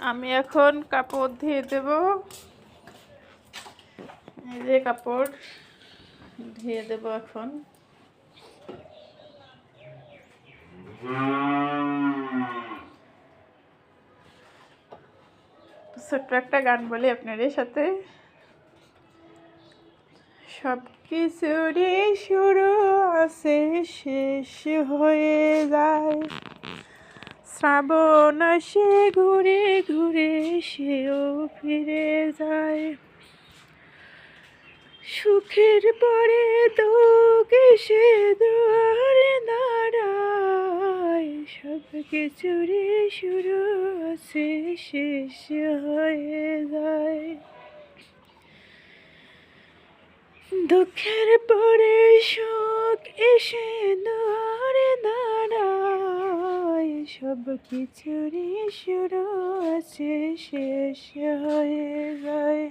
আমি এখন কাপড় ধুয়ে দেব। এই যে কাপড় ধুয়ে দেব এখন। ছোট্ট একটা গান বলি আপনাদের সাথে। সব কিছুরই শুরু আছে, শেষ হয়ে যায়। শ্রাবণ আসে ঘুরে ঘুরে, সেও ফিরে যায়। সুখের পরে দুঃখ এসে দুয়ারে দাঁড়ায়। সব কিছুরই শুরু আছে, শেষ হয়ে যায়। দুঃখের পরে সুখ এসে দুয়ারে দাঁড়ায়। সব কিছুরই শুরু আছে, শেষ হয়ে যায়।